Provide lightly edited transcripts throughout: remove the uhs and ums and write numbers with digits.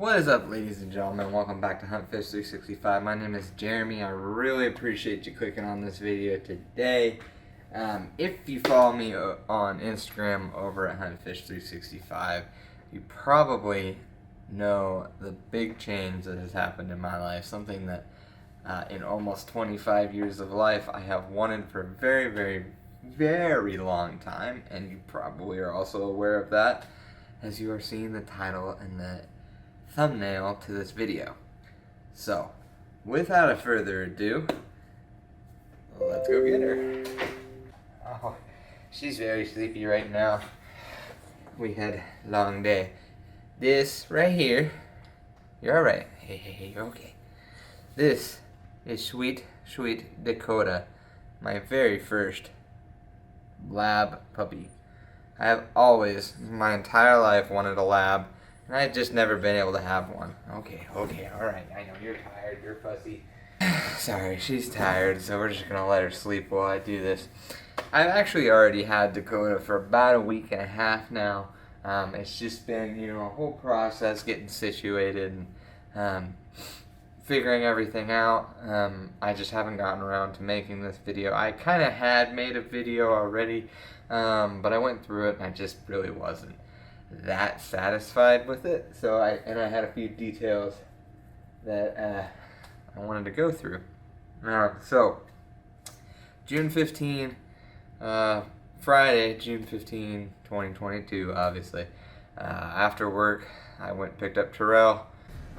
What is up, ladies and gentlemen? Welcome back to Huntfish 365. My name is Jeremy. I really appreciate you clicking on this video today. If you follow me on Instagram over at Huntfish 365, you probably know the big change that has happened in my life. Something that in almost 25 years of life I have wanted for a very, very, very long time. And you probably are also aware of that as you are seeing the title and the thumbnail to this video. So, without further ado, let's go get her. Oh, she's very sleepy right now. We had a long day. This right here, you're alright. Hey, you're okay. This is sweet Dakota, my very first lab puppy. I have always, my entire life, wanted a lab, and I've just never been able to have one. Okay, alright, I know you're tired, you're fussy. Sorry, she's tired, so we're just gonna let her sleep while I do this. I've actually already had Dakota for about a week and a half now. It's just been, a whole process getting situated and figuring everything out. I just haven't gotten around to making this video. I kind of had made a video already, but I went through it and I just really wasn't that satisfied with it. So I had a few details that I wanted to go through. So June 15, Friday, June 15, 2022, obviously. After work, I went and picked up Terrell,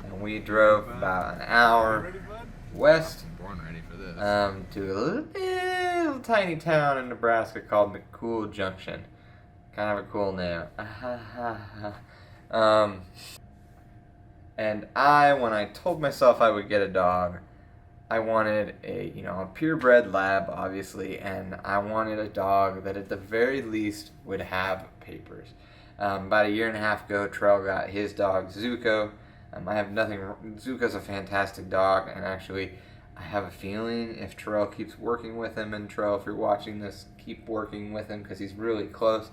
and we drove about an hour west to a little tiny town in Nebraska called McCool Junction. Kind of a cool name. And when I told myself I would get a dog, I wanted a purebred lab, obviously, and I wanted a dog that at the very least would have papers. About a year and a half ago, Terrell got his dog, Zuko. Zuko's a fantastic dog, and actually, I have a feeling if Terrell keeps working with him, and Terrell, if you're watching this, keep working with him because he's really close,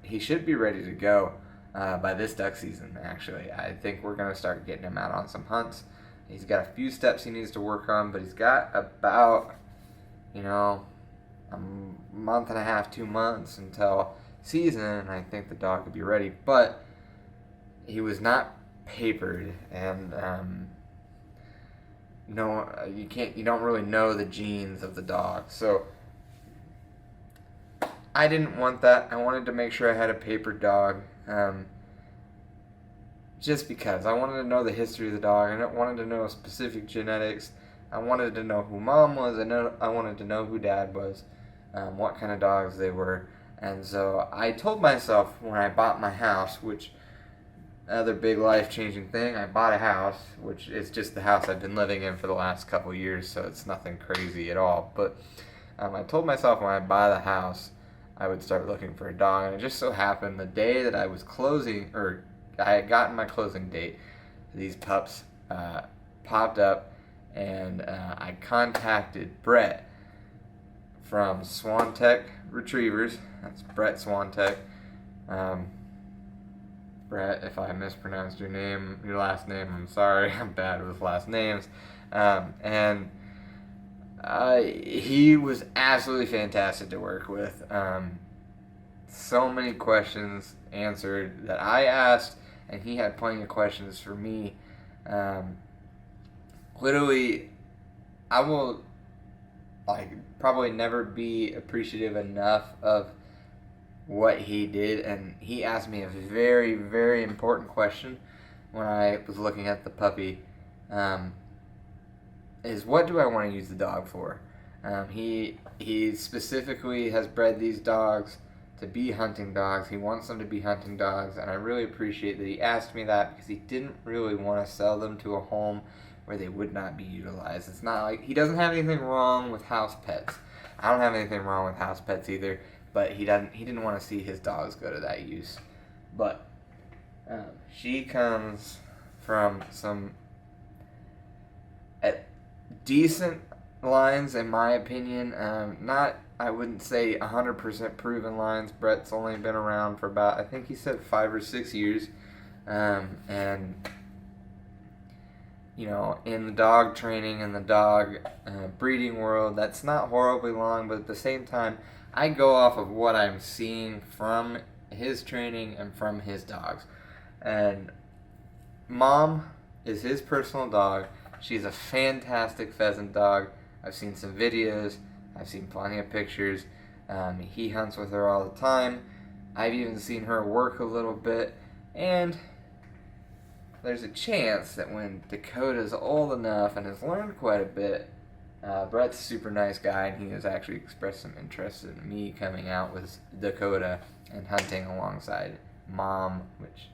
he should be ready to go by this duck season, actually. I think we're going to start getting him out on some hunts. He's got a few steps he needs to work on, but he's got about, a month and a half, 2 months until season, and I think the dog could be ready. But he was not papered, and you don't really know the genes of the dog. So I didn't want that. I wanted to make sure I had a papered dog. Just because I wanted to know the history of the dog. I wanted to know specific genetics. I wanted to know who mom was. I wanted to know who dad was, what kind of dogs they were. And so I told myself when I bought my house, which another big life-changing thing, I bought a house, which is just the house I've been living in for the last couple years, so it's nothing crazy at all. But I told myself when I buy the house, I would start looking for a dog. And it just so happened the day that I was closing, or I had gotten my closing date, these pups popped up, and I contacted Brett from Swantech Retrievers. That's Brett Swantech. Brett, if I mispronounced your last name, I'm sorry. I'm bad with last names. He was absolutely fantastic to work with. So many questions answered that I asked, and he had plenty of questions for me. Literally, I will probably never be appreciative enough of what he did, and he asked me a very, very important question when I was looking at the puppy. Is what do I want to use the dog for? He specifically has bred these dogs to be hunting dogs. He wants them to be hunting dogs, and I really appreciate that he asked me that because he didn't really want to sell them to a home where they would not be utilized. It's not like he doesn't have anything wrong with house pets. I don't have anything wrong with house pets either, but he didn't want to see his dogs go to that use. But she comes from some decent lines, in my opinion. I wouldn't say 100% proven lines. Brett's only been around for about, I think he said 5 or 6 years. And in the dog training and the dog breeding world, that's not horribly long, but at the same time, I go off of what I'm seeing from his training and from his dogs. And Mom is his personal dog. She's a fantastic pheasant dog. I've seen some videos. I've seen plenty of pictures. He hunts with her all the time. I've even seen her work a little bit. And there's a chance that when Dakota's old enough and has learned quite a bit, Brett's a super nice guy, and he has actually expressed some interest in me coming out with Dakota and hunting alongside Mom, which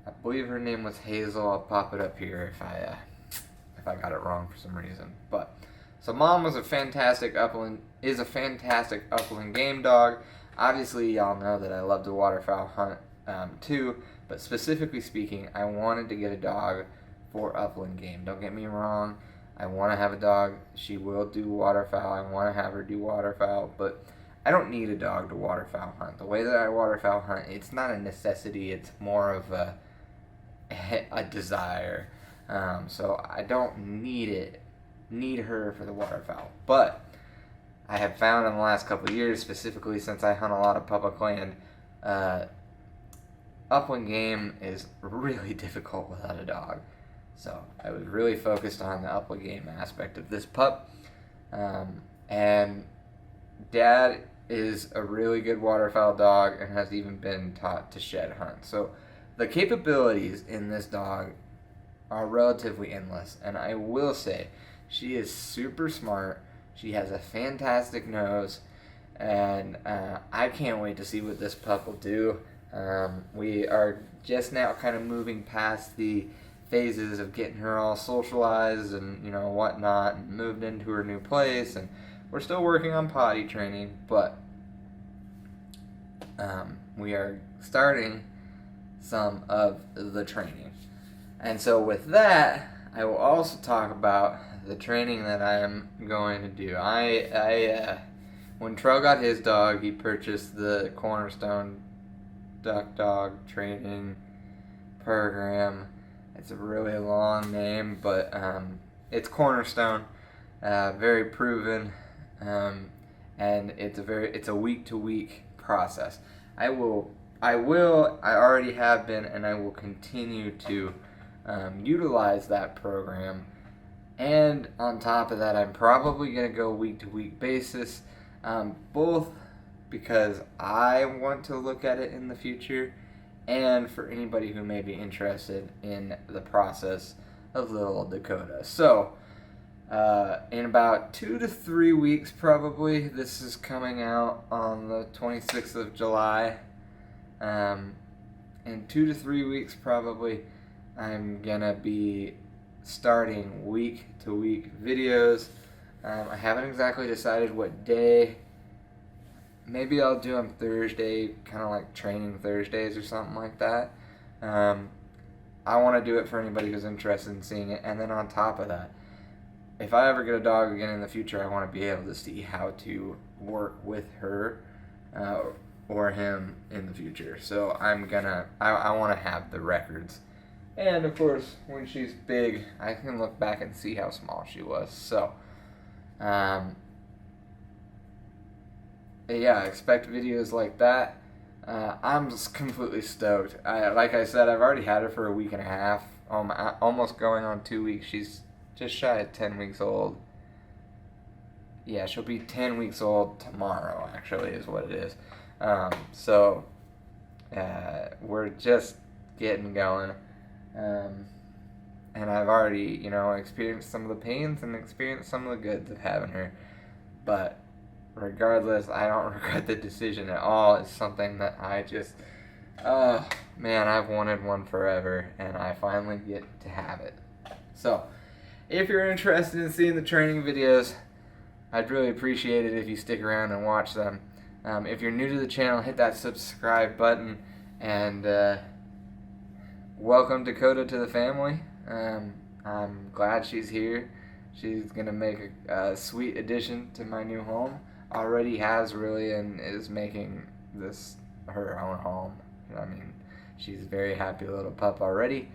I believe her name was Hazel. I'll pop it up here if I got it wrong for some reason. But so Mom is a fantastic upland game dog. Obviously, y'all know that I love to waterfowl hunt too. But specifically speaking, I wanted to get a dog for upland game. Don't get me wrong. I want to have a dog. She will do waterfowl. I want to have her do waterfowl. But I don't need a dog to waterfowl hunt. The way that I waterfowl hunt, it's not a necessity. It's more of a desire. So I don't need her for the waterfowl. But I have found in the last couple of years, specifically since I hunt a lot of public land, upland game is really difficult without a dog. So I was really focused on the upland game aspect of this pup. And Dad is a really good waterfowl dog and has even been taught to shed hunt. So the capabilities in this dog are relatively endless. And I will say, she is super smart. She has a fantastic nose. And I can't wait to see what this pup will do. We are just now kind of moving past the phases of getting her all socialized and whatnot, and moved into her new place, and we're still working on potty training, but we are starting some of the training. And so with that, I will also talk about the training that I am going to do. When Trell got his dog, he purchased the Cornerstone Duck Dog Training Program. It's a really long name, but it's Cornerstone, very proven, and it's a week-to-week process. I already have been, and I will continue to utilize that program. And on top of that, I'm probably going to go week-to-week basis, both because I want to look at it in the future, and for anybody who may be interested in the process of little Dakota. So, in about 2 to 3 weeks probably, this is coming out on the 26th of July. In 2 to 3 weeks probably, I'm gonna be starting week-to-week videos. I haven't exactly decided what day. Maybe I'll do them Thursday, kind of like training Thursdays or something like that. I want to do it for anybody who's interested in seeing it. And then on top of that, if I ever get a dog again in the future, I want to be able to see how to work with her or him in the future. So I want to have the records. And of course, when she's big, I can look back and see how small she was. So, yeah, expect videos like that. I'm just completely stoked. Like I said, I've already had her for a week and a half, almost going on 2 weeks. She's just shy of 10 weeks old. Yeah, she'll be 10 weeks old tomorrow, actually, is what it is. So, we're just getting going. And I've already, experienced some of the pains and experienced some of the goods of having her. But regardless, I don't regret the decision at all. It's something that I just, man, I've wanted one forever, and I finally get to have it. So, if you're interested in seeing the training videos, I'd really appreciate it if you stick around and watch them. If you're new to the channel, hit that subscribe button, and welcome Dakota to the family. I'm glad she's here. She's going to make a sweet addition to my new home. Already has, really, and is making this her own home. I mean, she's a very happy little pup already.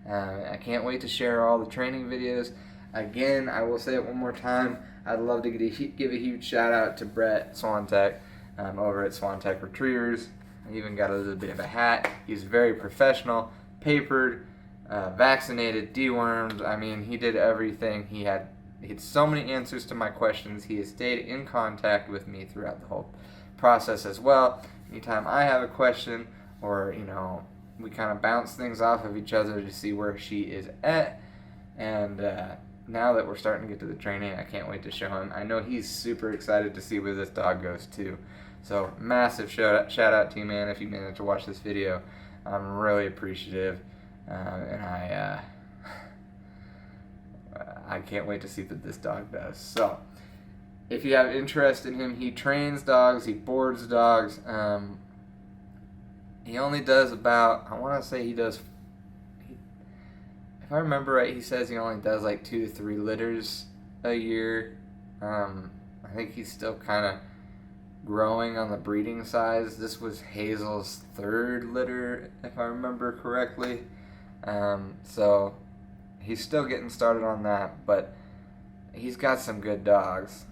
I can't wait to share all the training videos. Again, I will say it one more time. I'd love to give a huge shout out to Brett Swantek over at Swantek Retrievers. I even got a little bit of a hat. He's very professional, papered, vaccinated, dewormed. I mean, he did everything. He had so many answers to my questions. He has stayed in contact with me throughout the whole process as well. Anytime I have a question, or we kind of bounce things off of each other to see where she is at. And now that we're starting to get to the training, I can't wait to show him. I know he's super excited to see where this dog goes too. So massive shout out to you, man, if you managed to watch this video. I'm really appreciative, and I can't wait to see what this dog does. So if you have interest in him, he trains dogs, he boards dogs. He only does about, I want to say if I remember right, he says he only does like 2 to 3 litters a year. I think he's still kind of growing on the breeding size. This was Hazel's 3rd litter, if I remember correctly. So he's still getting started on that, but he's got some good dogs.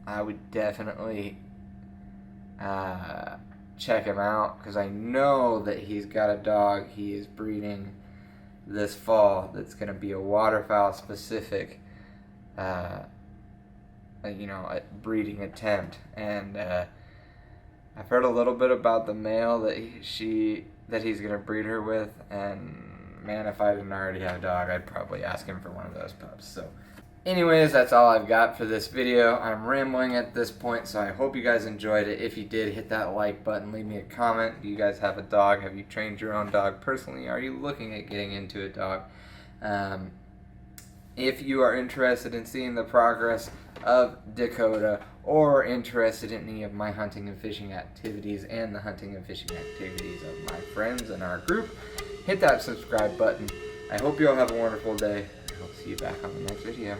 I would definitely check him out, because I know that he's got a dog he is breeding this fall that's going to be a waterfowl specific a breeding attempt. And I've heard a little bit about the male that he's going to breed her with, and man, if I didn't already have a dog, I'd probably ask him for one of those pups. So anyways, that's all I've got for this video. I'm rambling at this point, so I hope you guys enjoyed it. If you did, hit that like button, leave me a comment. Do you guys have a dog? Have you trained your own dog personally? Are you looking at getting into a dog? If you are interested in seeing the progress of Dakota, or interested in any of my hunting and fishing activities and the hunting and fishing activities of my friends in our group, hit that subscribe button. I hope you all have a wonderful day. I'll see you back on the next video.